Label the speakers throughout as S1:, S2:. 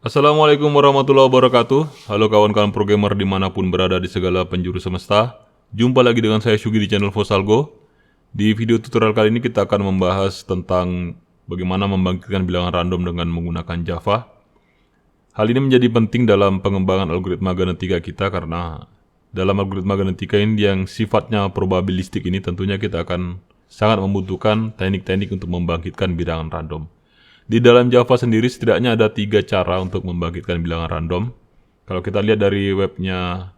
S1: Assalamualaikum warahmatullahi wabarakatuh. Halo kawan-kawan programmer dimanapun berada di segala penjuru semesta. Jumpa lagi dengan saya Syugi di channel Fosalgo. Di video tutorial kali ini kita akan membahas tentang bagaimana membangkitkan bilangan random dengan menggunakan Java. Hal ini menjadi penting dalam pengembangan algoritma genetika kita karena dalam algoritma genetika ini yang sifatnya probabilistik ini tentunya kita akan sangat membutuhkan teknik-teknik untuk membangkitkan bilangan random. Di dalam Java sendiri setidaknya ada 3 cara untuk membangkitkan bilangan random. Kalau kita lihat dari webnya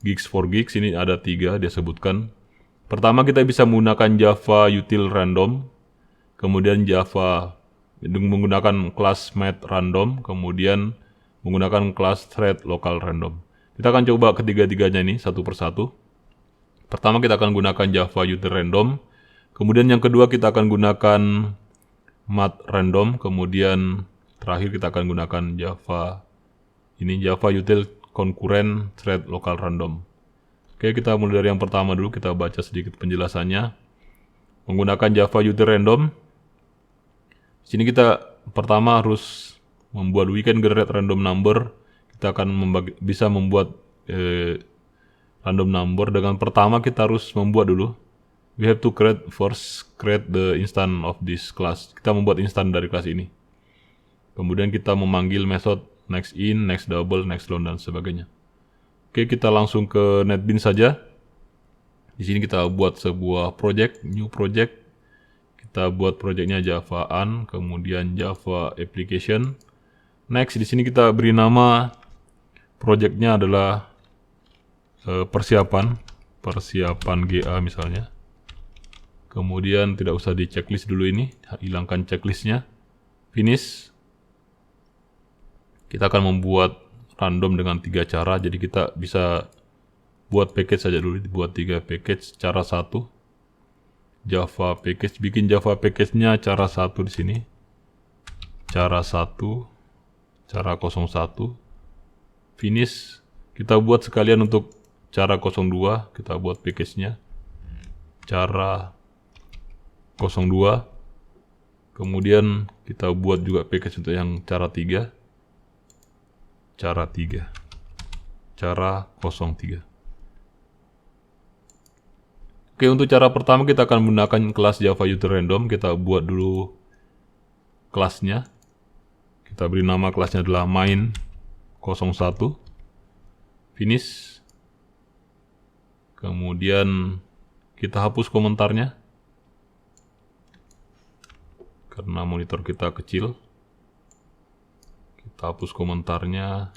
S1: Geeks4Geeks ini ada 3 dia sebutkan. Pertama kita bisa menggunakan Java util random, kemudian Java menggunakan kelas math random, kemudian menggunakan kelas thread local random. Kita akan coba ketiga-tiganya ini satu persatu. Pertama kita akan gunakan Java util random, kemudian yang kedua kita akan gunakan math random, kemudian terakhir kita akan gunakan Java util concurrent thread local random. Oke, kita mulai dari yang pertama dulu, kita baca sedikit penjelasannya. Menggunakan Java util random, di sini kita pertama harus membuat we can generate random number. Kita akan bisa membuat random number dengan pertama kita harus membuat dulu. We have to create the instance of this class. Kita membuat instance dari kelas ini. Kemudian kita memanggil method next in, next double, next long dan sebagainya. Oke, kita langsung ke NetBeans saja. Di sini kita buat sebuah project, new project. Kita buat projectnya Java An, kemudian Java Application. Next, di sini kita beri nama projectnya adalah persiapan GA misalnya. Kemudian tidak usah di checklist dulu ini, hilangkan checklistnya. Finish. Kita akan membuat random dengan 3 cara, jadi kita bisa buat package saja dulu, buat 3 package. Cara 1, Java package, bikin Java package-nya cara 1 di sini. Cara 1, cara 01. Finish. Kita buat sekalian untuk cara 02, kita buat package-nya. Cara 02. Kemudian kita buat juga package untuk yang cara 3. Cara 3. Cara 03. Oke, untuk cara pertama kita akan menggunakan kelas Java util random. Kita buat dulu kelasnya. Kita beri nama kelasnya adalah main 01. Finish. Kemudian kita hapus komentarnya karena monitor kita kecil. Kita hapus komentarnya.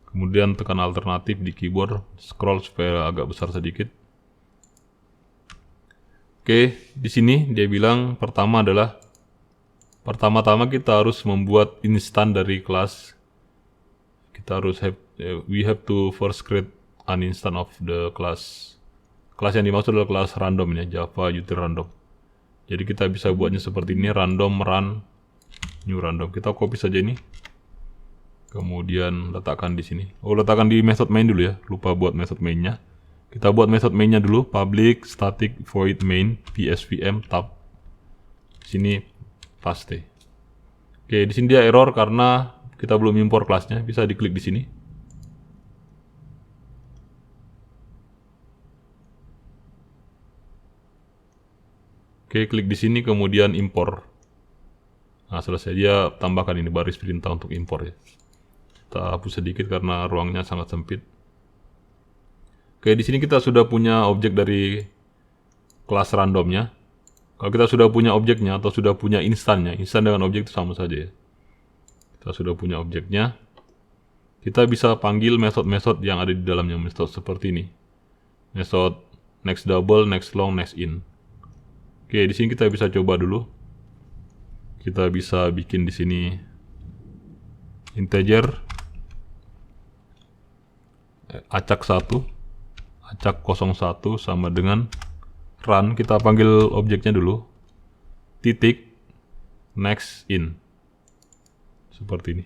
S1: Kemudian tekan alternatif di keyboard, scroll supaya agak besar sedikit. Oke, di sini dia bilang pertama-tama kita harus membuat instan dari kelas. Kita harus we have to first create an instance of the class. Kelas yang dimaksud adalah kelas random ini, Java util random. Jadi kita bisa buatnya seperti ini, random run new random. Kita copy saja ini. Kemudian letakkan di sini. Letakkan di method main dulu ya. Lupa buat method mainnya. Kita buat method mainnya dulu, public static void main psvm tab. Sini paste. Oke, di sini dia error karena kita belum impor kelasnya. Bisa diklik di sini. Oke, klik di sini kemudian impor. Nah, selesai, dia tambahkan ini baris perintah untuk impor ya. Kita hapus sedikit karena ruangnya sangat sempit. Oke, di sini kita sudah punya objek dari kelas randomnya. Kalau kita sudah punya objeknya atau sudah punya instannya, instan dengan objek itu sama saja ya. Kita sudah punya objeknya. Kita bisa panggil method-method yang ada di dalamnya, method seperti ini. Method next double, next long, next in. Oke, di sini kita bisa coba dulu. Kita bisa bikin di sini integer acak 1. Acak 01 sama dengan run. Kita panggil objeknya dulu, titik next in, seperti ini,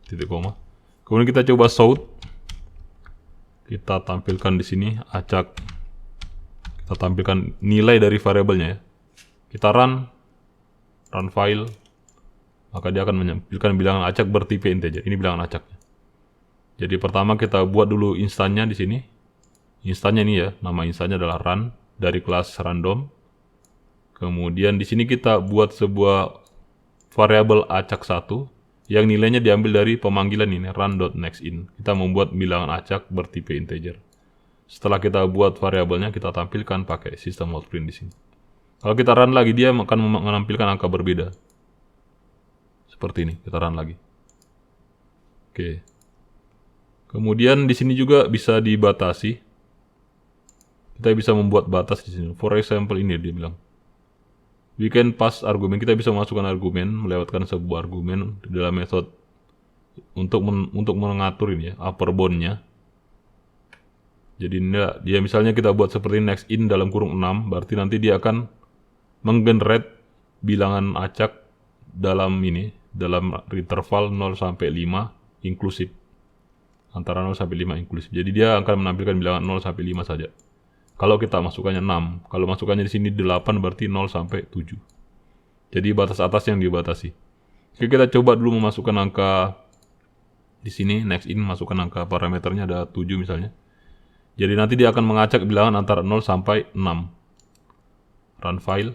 S1: titik koma. Kemudian kita coba shout. Kita tampilkan di sini acak, kita tampilkan nilai dari variabelnya ya. Kita run file. maka dia akan menampilkan bilangan acak bertipe integer. Ini bilangan acaknya. Jadi pertama kita buat dulu instannya di sini. Instannya ini ya, nama instannya adalah run dari kelas random. Kemudian di sini kita buat sebuah variabel acak1 yang nilainya diambil dari pemanggilan ini run.nextIn. Kita membuat bilangan acak bertipe integer. Setelah kita buat variabelnya, kita tampilkan pakai system out print di sini. Kalau kita run lagi, dia akan menampilkan angka berbeda. Seperti ini, kita run lagi. Oke. Kemudian di sini juga bisa dibatasi. Kita bisa membuat batas di sini. For example ini dia bilang. We can pass argumen. Kita bisa masukkan argumen, melewatkan sebuah argumen di dalam metode untuk mengatur ini ya, upper bound-nya. Jadi dia misalnya kita buat seperti next in dalam kurung 6, berarti nanti dia akan menggenerate bilangan acak dalam interval 0 sampai 5 inklusif. Antara 0 sampai 5 inklusif. Jadi dia akan menampilkan bilangan 0 sampai 5 saja. Kalau kita masukkannya 6, kalau masukkannya di sini 8 berarti 0 sampai 7. Jadi batas atas yang dibatasi. Oke, kita coba dulu memasukkan angka di sini next in, masukkan angka parameternya ada 7 misalnya. Jadi nanti dia akan mengacak bilangan antara 0 sampai 6. Run file.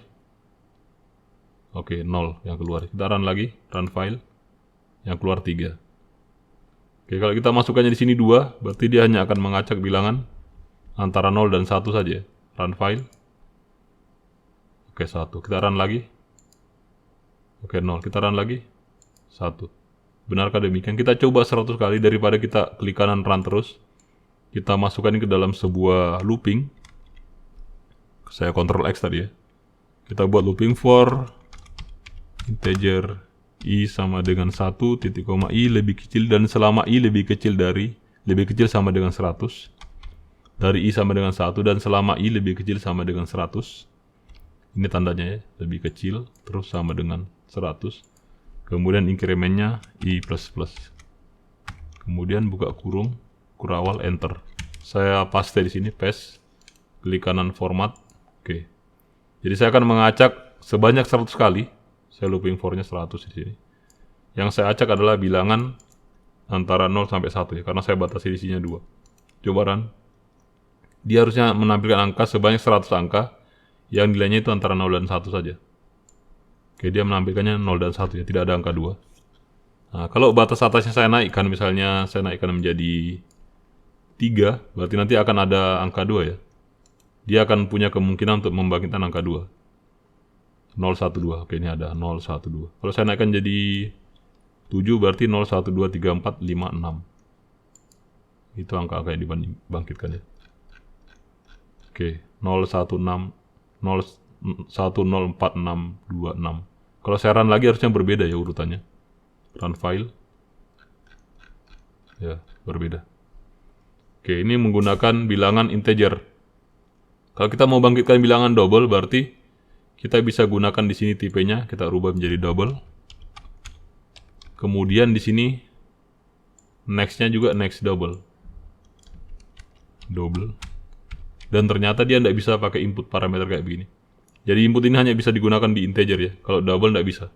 S1: Oke, 0 yang keluar. Kita run lagi, run file. Yang keluar 3. Oke, kalau kita masukkannya di sini 2, berarti dia hanya akan mengacak bilangan antara 0 dan 1 saja. Run file. Oke, 1. Kita run lagi. Oke, 0. Kita run lagi. 1. Benarkah demikian? Kita coba 100 kali daripada kita klik kanan run terus. Kita masukkan ini ke dalam sebuah looping. Saya Ctrl X tadi ya. Kita buat looping for integer i sama dengan 1, titik koma i lebih kecil dan selama i lebih kecil sama dengan 100. Dari i sama dengan 1 dan selama i lebih kecil sama dengan 100. Ini tandanya ya, lebih kecil terus sama dengan 100. Kemudian inkremennya i++. Kemudian buka kurung kurawal enter. Saya paste di sini paste, klik kanan format. Oke. Jadi saya akan mengacak sebanyak 100 kali. Saya looping for-nya 100 di sini. Yang saya acak adalah bilangan antara 0 sampai 1 ya, karena saya batasi di sini 2. Coba run. Dia harusnya menampilkan angka sebanyak 100 angka yang nilainya itu antara 0 dan 1 saja. Oke, dia menampilkannya 0 dan 1 ya, tidak ada angka 2. Nah, kalau batas atasnya saya naikkan, misalnya saya naikkan menjadi 3, berarti nanti akan ada angka 2 ya. Dia akan punya kemungkinan untuk membangkitkan angka 2. 012. Oke, ini ada 012. Kalau saya naikkan jadi 7 berarti 0, 1, 2, 3, 4, 5, 6. Itu angka-angka yang dibangkitkan ya. Oke, 016 10426. Kalau saya run lagi harusnya berbeda ya urutannya. Run file. Ya, berbeda. Oke, ini menggunakan bilangan integer. Kalau kita mau bangkitkan bilangan double berarti kita bisa gunakan di sini tipenya, kita rubah menjadi double. Kemudian di sini next-nya juga next double. Dan ternyata dia tidak bisa pakai input parameter kayak begini. Jadi input ini hanya bisa digunakan di integer ya. Kalau double tidak bisa.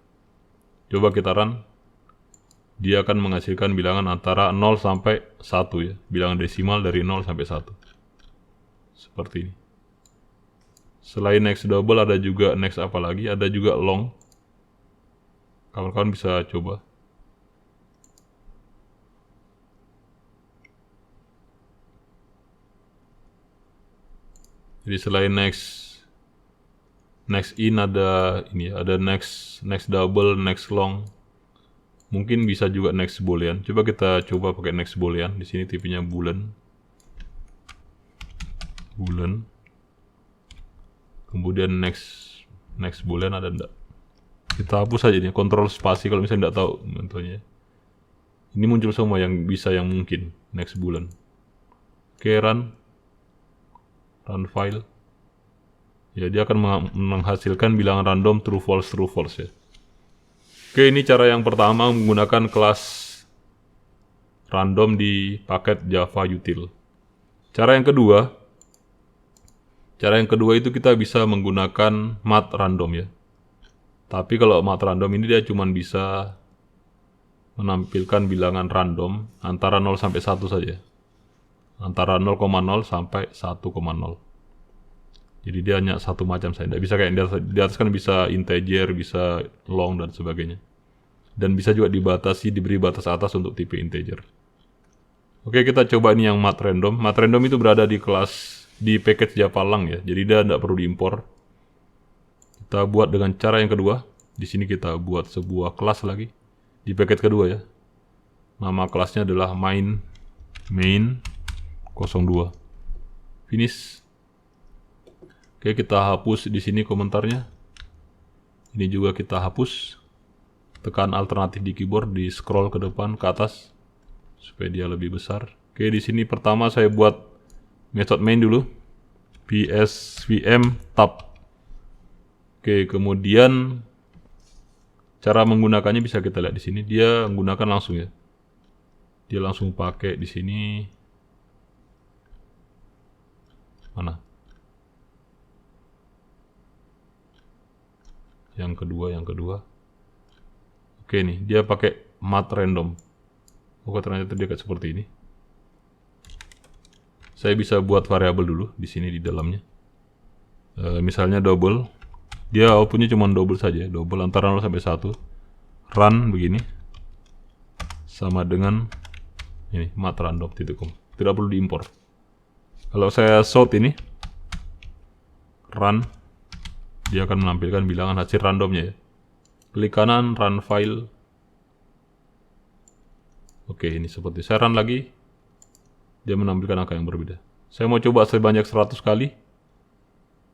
S1: Coba kita run. Dia akan menghasilkan bilangan antara 0 sampai 1 ya. Bilangan desimal dari 0 sampai 1. Seperti ini. Selain next double ada juga next apa lagi? Ada juga long. Kawan-kawan bisa coba. Jadi selain next in ada ini ya, ada next double, next long. Mungkin bisa juga next boolean. Coba kita coba pakai next boolean. Di sini tipenya boolean. Kemudian next boolean ada enggak? Kita hapus saja nih, kontrol spasi kalau misalnya enggak tahu contohnya. Ini muncul semua yang bisa yang mungkin next boolean. Oke, run file. Ya, dia akan menghasilkan bilangan random true false ya. Oke, ini cara yang pertama menggunakan kelas random di paket Java util. Cara yang kedua itu kita bisa menggunakan math random ya. Tapi kalau mat random ini dia cuma bisa menampilkan bilangan random antara 0 sampai 1 saja. Antara 0,0 sampai 1,0. Jadi dia hanya satu macam saja. Tidak bisa kayak di atas kan bisa integer, bisa long dan sebagainya. Dan bisa juga dibatasi, diberi batas atas untuk tipe integer. Oke, kita coba ini yang mat random. Mat random itu berada di kelas, di package Java Lang ya. Jadi dia tidak perlu diimpor. Kita buat dengan cara yang kedua. Di sini kita buat sebuah kelas lagi. Di package kedua ya. Nama kelasnya adalah main 02. Finish. Oke, kita hapus di sini komentarnya. Ini juga kita hapus. Tekan alternatif di keyboard, di scroll ke depan ke atas supaya dia lebih besar. Oke, di sini pertama saya buat method main dulu. PSVM tab. Oke, kemudian cara menggunakannya bisa kita lihat di sini. Dia menggunakan langsung ya. Dia langsung pakai di sini. Mana? Yang kedua. Oke nih, dia pakai mat random. Oke, ternyata dia kayak seperti ini. Saya bisa buat variabel dulu di sini di dalamnya. Misalnya double. Dia outputnya cuma double saja, double antara 0 sampai 1. Run begini. Sama dengan ini mat random titik.com. Tidak perlu diimpor. Kalau saya shout ini run, dia akan menampilkan bilangan hasil randomnya ya. Klik kanan, run file. Oke, ini seperti saya run lagi. Dia menampilkan angka yang berbeda. Saya mau coba sebanyak 100 kali.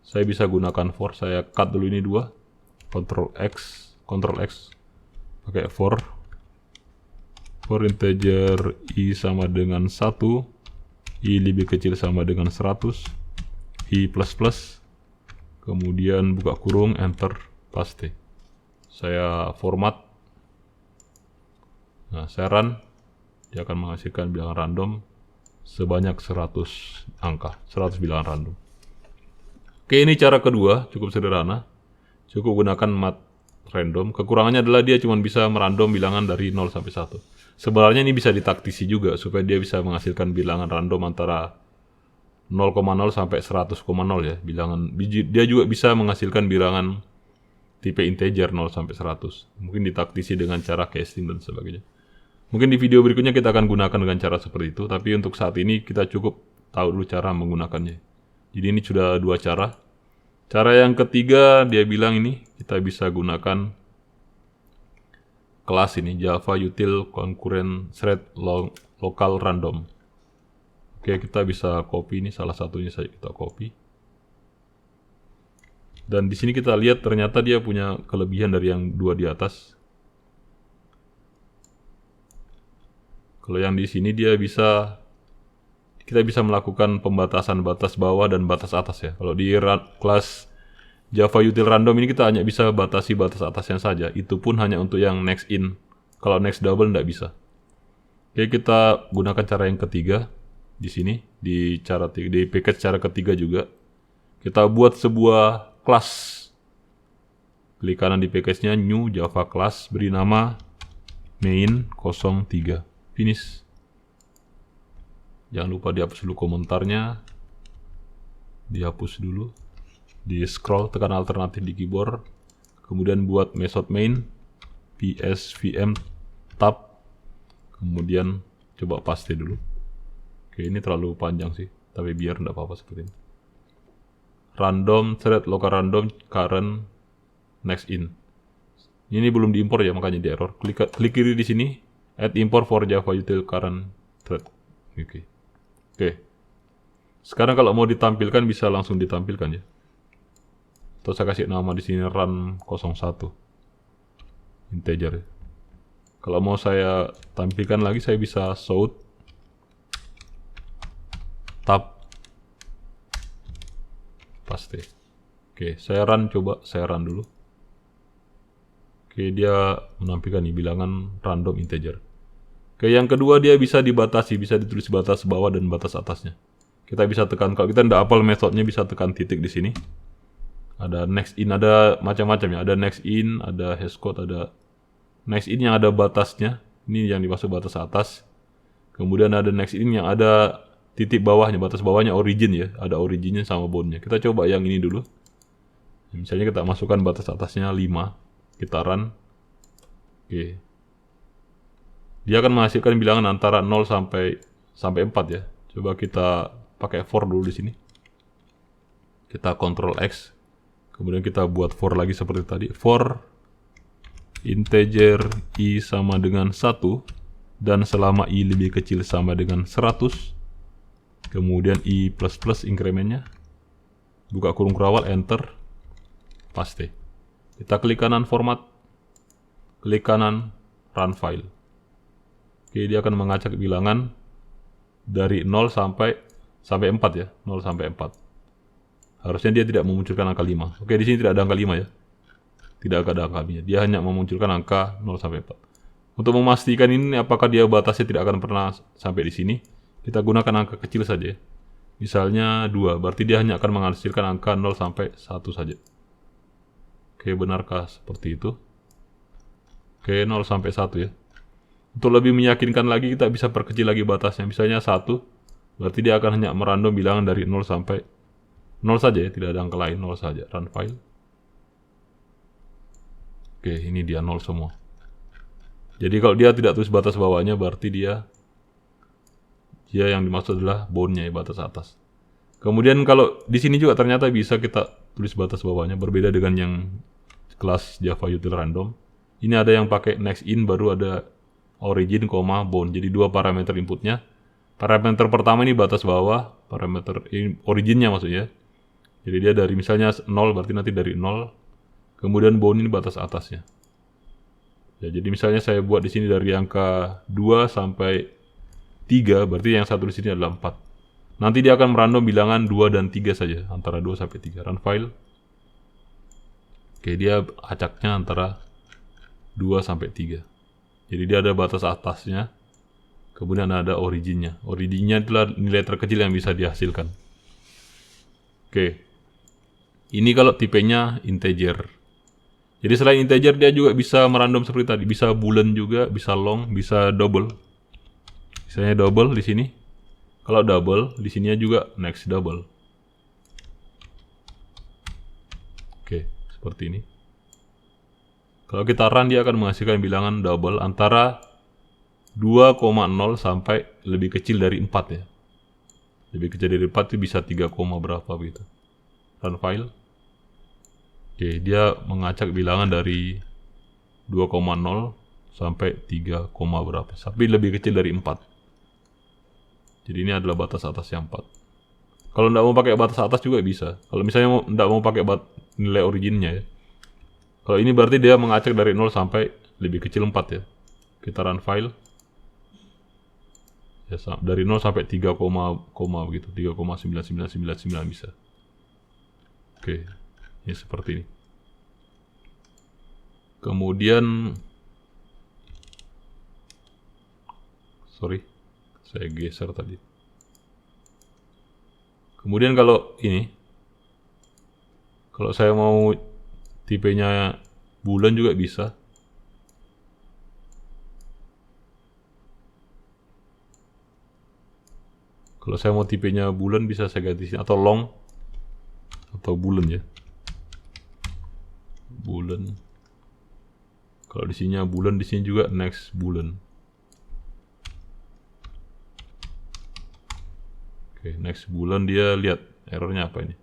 S1: Saya bisa gunakan for. Saya cut dulu ini 2. Ctrl X. Pakai for. For integer i sama dengan 1. I lebih kecil sama dengan 100. I plus. Kemudian buka kurung, enter, paste. Saya format. Nah, saya run. Dia akan menghasilkan bilangan random sebanyak 100 angka, 100 bilangan random. Oke, ini cara kedua, cukup sederhana. Cukup gunakan mat random. Kekurangannya adalah dia cuma bisa merandom bilangan dari 0 sampai 1. Sebenarnya ini bisa ditaktisi juga supaya dia bisa menghasilkan bilangan random antara 0,0 sampai 100,0 ya. Dia juga bisa menghasilkan bilangan tipe integer 0 sampai 100. Mungkin ditaktisi dengan cara casting dan sebagainya. Mungkin di video berikutnya kita akan gunakan dengan cara seperti itu, tapi untuk saat ini kita cukup tahu dulu cara menggunakannya. Jadi ini sudah 2 cara. Cara yang ketiga dia bilang ini kita bisa gunakan kelas ini Java Util Concurrent Thread Local Random. Oke, kita bisa copy ini, salah satunya saja kita copy. Dan di sini kita lihat ternyata dia punya kelebihan dari yang 2 di atas. Kalau yang di sini kita bisa melakukan pembatasan batas bawah dan batas atas ya. Kalau di kelas Java Util Random ini kita hanya bisa batasi batas atasnya saja. Itu pun hanya untuk yang next in. Kalau next double tidak bisa. Oke, kita gunakan cara yang ketiga di sini di package cara ketiga juga. Kita buat sebuah kelas. Klik kanan di package-nya new Java class, beri nama main 03. Finish. Jangan lupa dihapus dulu komentarnya. Dihapus dulu. Di scroll, tekan alternatif di keyboard. Kemudian buat method main PSVM tab. Kemudian coba paste dulu. Oke, ini terlalu panjang sih, tapi biar enggak apa-apa seperti ini. Random thread local random current next in. Ini belum diimpor ya, makanya di error. Klik kiri di sini. Add import for Java Util current thread. Oke. Sekarang kalau mau ditampilkan bisa langsung ditampilkan ya. Atau saya kasih nama di sini run 01. Integer ya. Kalau mau saya tampilkan lagi saya bisa shout tab paste. Oke, saya run dulu. Oke, dia menampilkan nih bilangan random integer. Oke, yang kedua dia bisa dibatasi, bisa ditulis batas bawah dan batas atasnya. Kita bisa tekan, kalau kita tidak hafal metodenya bisa tekan titik di sini. Ada next in, ada macam-macam ya. Ada next in, ada hashcode, ada next in yang ada batasnya. Ini yang dimaksud batas atas. Kemudian ada next in yang ada titik bawahnya, batas bawahnya origin ya. Ada originnya sama boundnya. Kita coba yang ini dulu. Misalnya kita masukkan batas atasnya 5. Kita run. Oke. Dia akan menghasilkan bilangan antara 0 sampai 4 ya. Coba kita pakai for dulu di sini. Kita Ctrl X. Kemudian kita buat for lagi seperti tadi. For integer i sama dengan 1 dan selama i lebih kecil sama dengan 100. Kemudian i plus incrementnya. Buka kurung kerawal, enter. Paste. Kita klik kanan format. Klik kanan run file. Oke, dia akan mengacak bilangan dari 0 sampai 4 ya. 0 sampai 4. Harusnya dia tidak memunculkan angka 5. Oke, di sini tidak ada angka 5 ya. Tidak ada angka 5. Dia hanya memunculkan angka 0 sampai 4. Untuk memastikan ini apakah dia batasnya tidak akan pernah sampai di sini, kita gunakan angka kecil saja. Misalnya 2, berarti dia hanya akan menghasilkan angka 0 sampai 1 saja. Oke, benarkah seperti itu? Oke, 0 sampai 1 ya. Untuk lebih meyakinkan lagi, kita bisa perkecil lagi batasnya. Misalnya 1, berarti dia akan hanya merandom bilangan dari 0 sampai 0 saja ya, tidak ada angka lain, 0 saja. Run file. Oke, ini dia 0 semua. Jadi kalau dia tidak tulis batas bawahnya, berarti dia yang dimaksud adalah boundnya ya, batas atas. Kemudian kalau di sini juga ternyata bisa kita tulis batas bawahnya, berbeda dengan yang kelas Java Util Random. Ini ada yang pakai next in, baru ada origin, bound. Jadi 2 parameter inputnya. Parameter pertama ini batas bawah, parameter originnya maksudnya. Jadi dia dari misalnya 0, berarti nanti dari 0. Kemudian bound ini batas atasnya. Ya, jadi misalnya saya buat di sini dari angka 2 sampai 3, berarti yang satu di sini adalah 4. Nanti dia akan merandom bilangan 2 dan 3 saja, antara 2 sampai 3. Run file. Oke, dia acaknya antara 2 sampai 3. Jadi dia ada batas atasnya. Kemudian ada originnya. Originnya adalah nilai terkecil yang bisa dihasilkan. Oke. Ini kalau tipenya integer. Jadi selain integer dia juga bisa merandom seperti tadi. Bisa boolean juga, bisa long, bisa double. Misalnya double di sini. Kalau double, di sininya juga next double. Oke, seperti ini. Kalau kita run, dia akan menghasilkan bilangan double antara 2,0 sampai lebih kecil dari 4 ya. Lebih kecil dari 4 itu bisa 3, berapa begitu. Run file. Oke, dia mengacak bilangan dari 2,0 sampai 3, berapa. Tapi lebih kecil dari 4. Jadi ini adalah batas atas yang 4. Kalau tidak mau pakai batas atas juga bisa. Kalau misalnya tidak mau pakai nilai originnya ya. Kalau ini berarti dia mengacak dari 0 sampai lebih kecil 4 ya. Kita run file. Ya, dari 0 sampai 3, begitu. 3,99999 bisa. Oke. Ini seperti ini. Kemudian sorry, saya geser tadi. Kemudian kalau ini, kalau saya mau tipenya bulan juga bisa. Kalau saya mau tipenya bulan bisa saya ganti sini, atau long atau bulan ya. Bulan. Kalau di sini bulan, di sini juga next bulan. Oke, next bulan dia lihat errornya apa ini.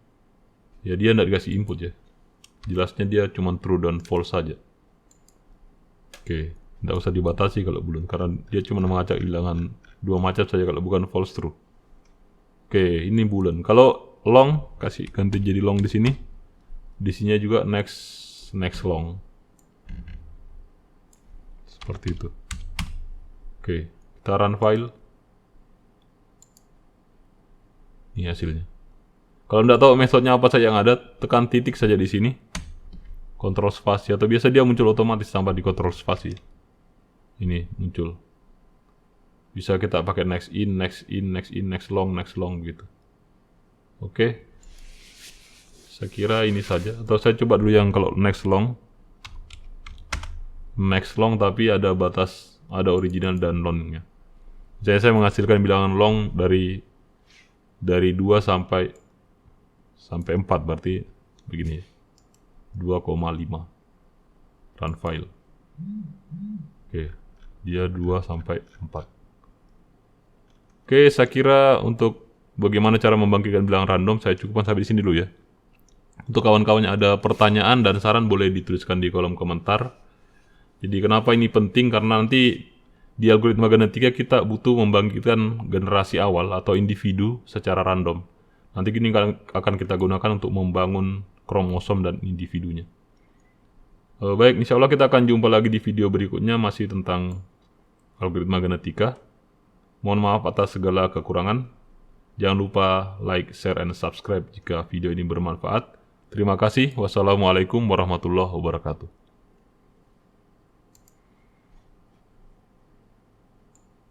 S1: Ya dia tidak dikasih input ya. Jelasnya dia cuma true dan false saja. Oke, tidak usah dibatasi kalau bulan karena dia cuma mengacak bilangan 2 macam saja kalau bukan false true. Oke, ini bulan. Kalau long kasih ganti jadi long di sini. Di sini juga next long. Seperti itu. Oke, kita run file. Ini hasilnya. Kalau tidak tahu metodenya apa saja yang ada, tekan titik saja di sini. Kontrol spasi, atau biasa dia muncul otomatis tanpa di kontrol spasi. Ini muncul. Bisa kita pakai next in, next long gitu. Oke. Saya kira ini saja. Atau saya coba dulu yang kalau max long. Max long tapi ada batas, ada original dan longnya. Jadi saya menghasilkan bilangan long dari 2 sampai 4 berarti begini. 2,5 run file. Oke, dia 2 sampai 4. Oke, saya kira untuk bagaimana cara membangkitkan bilangan random saya cukupkan sampai di sini dulu ya. Untuk kawan-kawan yang ada pertanyaan dan saran boleh dituliskan di kolom komentar. Jadi kenapa ini penting? Karena nanti di algoritma genetika kita butuh membangkitkan generasi awal atau individu secara random. Nanti ini akan kita gunakan untuk membangun kromosom dan individunya. Baik, insya Allah kita akan jumpa lagi di video berikutnya masih tentang algoritma genetika. Mohon maaf atas segala kekurangan. Jangan lupa like, share, and subscribe jika video ini bermanfaat. Terima kasih. Wassalamualaikum warahmatullahi wabarakatuh.